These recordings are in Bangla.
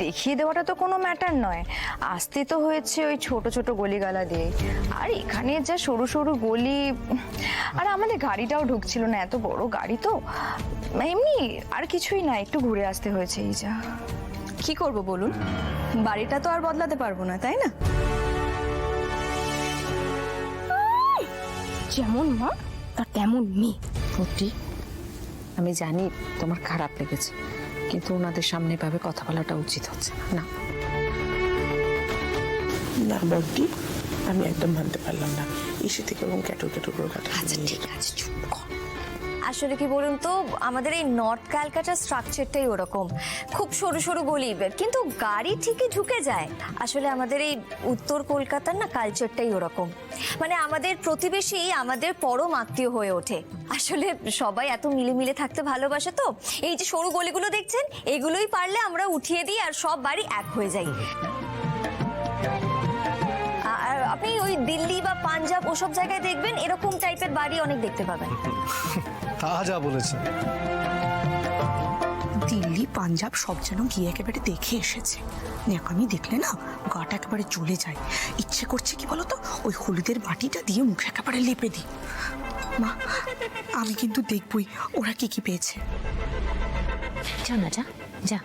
দেখিয়ে দেওয়াটা তো কোনো ম্যাটার নয়, আসতে তো হয়েছে ওই ছোট ছোট গলিগালা দিয়ে। আর এখানে যা সরু সরু গলি, আর আমাদের গাড়িটাও ঢুকছিল না, এত বড় গাড়ি তো। এমনি আর কিছুই না, একটু ঘুরে আসতে হয়েছে এই যা। কি করব বলুন, বাড়িটা তো আর বদলাতে পারবো না, তাই না? যেমন মা তার তেমন মেয়ে। সত্যি আমি জানি তোমার খারাপ লেগেছে, কিন্তু ওনাদের সামনে ভাবে কথা বলাটা উচিত হচ্ছে না। না বড়দি, আমি একদম মানতে পারলাম না। এসে থেকে এবং ক্যাটর ক্যাটর করে কথা। আচ্ছা ঠিক আছে, চুপ কর। আসলে কি বলুন তো, আমাদের এই নর্থ ক্যালকাটা স্ট্রাকচারটাই ওরকম, খুব সরু সরু গলি, কিন্তু গাড়ি ঠিকই ঢুকে যায়। আসলে আমাদের এই উত্তর কলকাতার না কালচারটাই ওরকম, মানে আমাদের প্রতিবেশী আমাদের পরম আত্মীয় হয়ে ওঠে। আসলে সবাই এত মিলেমিলে থাকতে ভালোবাসে, তো এই যে সরু গলিগুলো দেখছেন, এগুলোই পারলে আমরা উঠিয়ে দিই আর সব বাড়ি এক হয়ে যাই। আর আপনি ওই দিল্লি বা পাঞ্জাব ওসব জায়গায় দেখবেন এরকম টাইপের বাড়ি অনেক দেখতে পাবেন। তা যা বলেছে। দিল্লি পাঞ্জাব সব যেন গিয়ে একেবারে দেখে এসেছে। আমি দেখলে না গাটা একেবারে চলে যায়। ইচ্ছে করছে কি বলতো, ওই হলুদের বাটিটা দিয়ে মুখে একেবারে লেপে দিই। মা, আমি কিন্তু দেখবই ওরা কি কি পেয়েছে। যা না, যা যা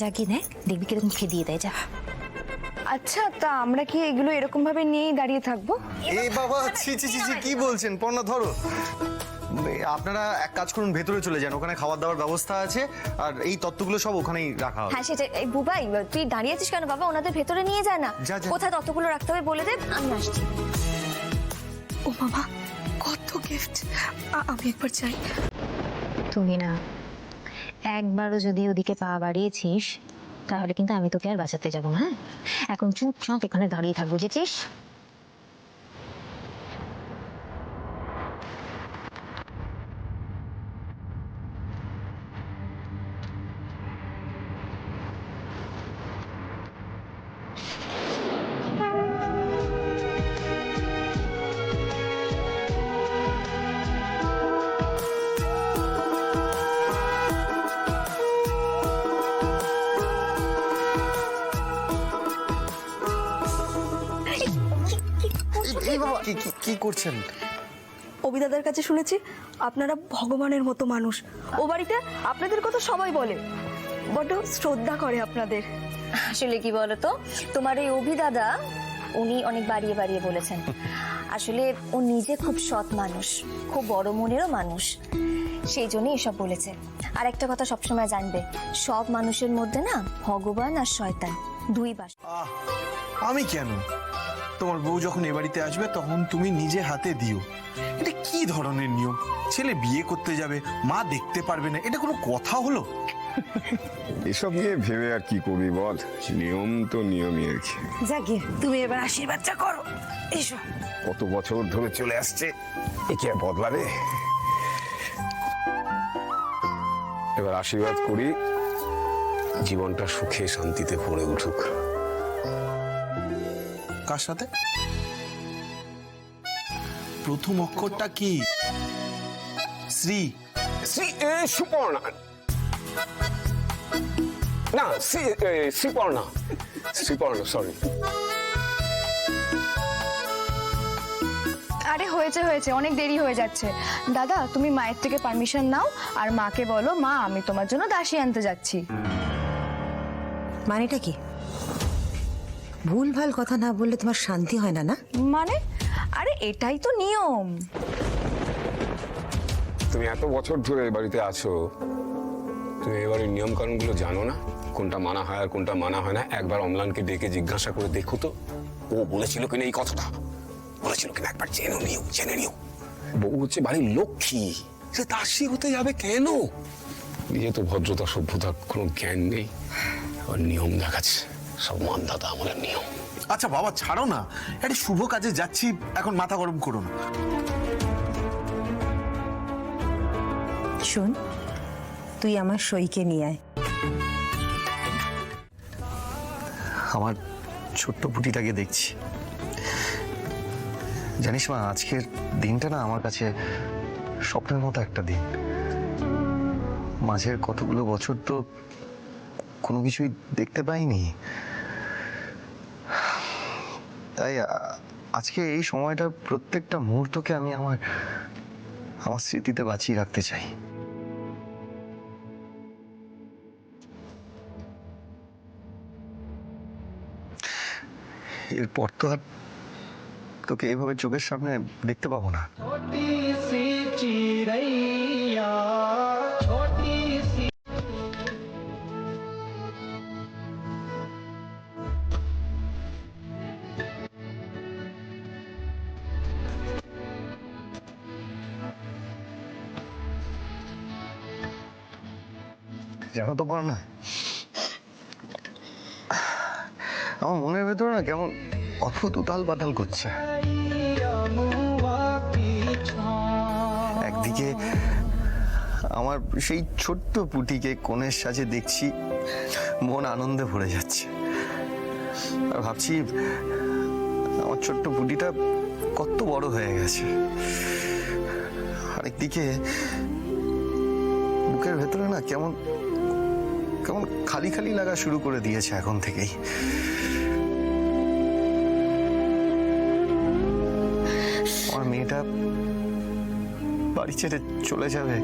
যা গিয়ে দেখ, দেখবি কিরকম খেয়ে দিয়ে দেয়। যা। আচ্ছা, তা আমরা কি এগুলো এরকম ভাবে নিয়েই দাঁড়িয়ে থাকবো? এ বাবা, ছি ছি ছি ছি, কি বলছেন? পর্ণা ধরো, আপনারা এক কাজ করুন, ভেতরে চলে যান, ওখানে খাবার দাবার ব্যবস্থা আছে, আর এই তত্ত্বগুলো সব ওখানেই রাখা হবে। হ্যাঁ সেটা। এই বুবাই, তুই দাঁড়িয়ে আছিস কেন বাবা? ওনাদের ভেতরে নিয়ে যায় না, যা, যা। কোথায় ততগুলো রাখতে হবে বলে দে, আমি আসছি। ও বাবা, কত গিফট! আমি একবার চাই। তুই না একবারও যদি ওদিকে পা বাড়িয়েছিস, তাহলে কিন্তু আমি তোকে আর বাঁচাতে যাবো না। হ্যাঁ, এখন চুপচাপ এখানে দাঁড়িয়ে থাকবো, বুঝেছিস? এই বাবা, কি করছেন? অভিদাদার কাছে শুনেছি আপনারা ভগবানের মতো মানুষ। ও বাড়িতে আপনাদের কথা সবাই বলে, বড্ড শ্রদ্ধা করে আপনাদের। আসলে কি বলতো, তোমার এই অভিদাদা উনি অনেক বাড়িয়ে বাড়িয়ে বলেছেন। আসলে ও নিজে খুব সৎ মানুষ, খুব বড় মনেরও মানুষ, সেই জন্যই এসব বলেছে। আর একটা কথা সবসময় জানবে, সব মানুষের মধ্যে না ভগবান আর শয়তান দুই বাস। আমি কেন? তোমার বউ যখন এ বাড়িতে আসবে তখন তুমি নিজে হাতে দিও। এটা কি ধরনের নিয়ম? ছেলে বিয়ে করতে যাবে, মা দেখতে পারবে না, এটা কোনো কথা হলো? এসব নিয়ে ভেবে আর কি করবি বল, নিয়ম তো নিয়মই আর কি। যাকে তুমি এবার আশীর্বাদটা করো। এসো। কত বছর ধরে চলে আসছে, একে আর বদলাবে? এবার আশীর্বাদ করি, জীবনটা সুখে শান্তিতে ভরে উঠুক। কার সাথে? প্রথম অক্ষরটা কি? শ্রী। শ্রী সুপর্ণা না, শ্রীপর্ণা, শ্রীপর্ণা, সরি। আরে হয়েছে হয়েছে, অনেক দেরি হয়ে যাচ্ছে। দাদা, তুমি মায়ের থেকে পারমিশন নাও আর মাকে বলো, মা আমি তোমার জন্য দাসী আনতে যাচ্ছি। মানেটা কি? ভুল ভাল কথা না বললে তোমার শান্তি হয় না, না? মানে? আরে এটাই তো নিয়ম। তুমি এত বছর ধরে এই বাড়িতে আছো, তুমি এবারে নিয়ম কানুনগুলো জানো না? কোনটা মানা হয় আর কোনটা মানা হয় না? একবার অম্লানকে ডেকে জিজ্ঞাসা করে দেখো তো, ও বলেছিল কিনা এই কথাটা? বলেছিল কিনা একবার জেনে নিও। বউ হচ্ছে বাড়ির লক্ষ্মী, সে দাসী হতে যাবে কেন? নিজে তো ভদ্রতা সভ্যতার কোনো জ্ঞান নেই, আর নিয়ম দেখাচ্ছে, সব মানদাতা আমাদের নিয়ম। আচ্ছা বাবা, ছাড়ো না, একটা শুভ কাজে যাচ্ছি, এখন মাথা গরম করো না। শোন, তুই আমার সইকে নিয়ে আয়। আমার ছোট্ট বুটিটাকে দেখছি। জানিস মা, আজকের দিনটা না আমার কাছে স্বপ্নের মতো একটা দিন। মাঝের কতগুলো বছর তো কোনো কিছুই দেখতে পাইনি। তাই আজকে এই সময়টা প্রত্যেকটা মুহূর্তকে আমি আমার স্মৃতিতে বাঁচিয়ে রাখতে চাই। এরপর তো আর তোকে এইভাবে চোখের সামনে দেখতে পাবো না। জানো তো পার না, আমার মনের ভেতরে না কেমন অদ্ভুত উতাল পাতাল করছে। একদিকে আমার সেই ছোট্ট পুটিকে কোণের সাজে দেখছি, মন আনন্দে ভরে যাচ্ছে। আর ভাবছি আমার ছোট্ট পুটিটা কত বড় হয়ে গেছে। আরেকদিকে বুকের ভেতরে না কেমন কেমন খালি খালি লাগা শুরু করে দিয়েছে এখন থেকেই। আমার মেয়েটা বাড়ি ছেড়ে চলে যাবে,